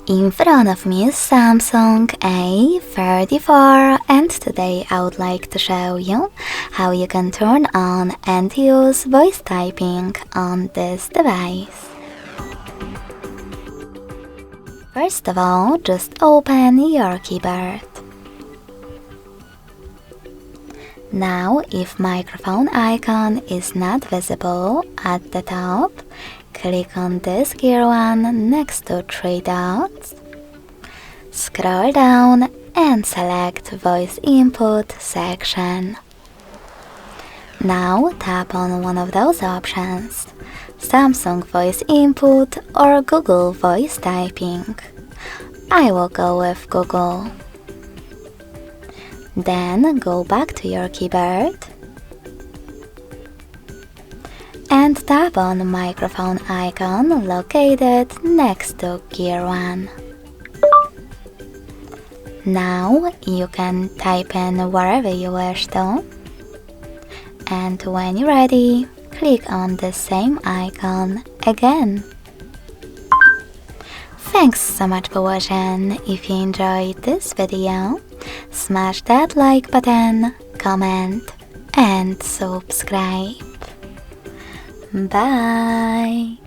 In front of me is Samsung A34, and today I would like to show you how you can turn on and use voice typing on this device. First of all, just open your keyboard. Now, if microphone icon is not visible at the top, click on this gear one next to three dots. Scroll down and select Voice Input section. Now tap on one of those options, Samsung Voice Input or Google Voice Typing. I will go with Google. Then go back to your keyboard and tap on the microphone icon located next to gear 1. Now you can type in wherever you wish to, and when you're ready, click on the same icon again. Thanks so much for watching. If you enjoyed this video, smash that like button, comment and subscribe. Bye!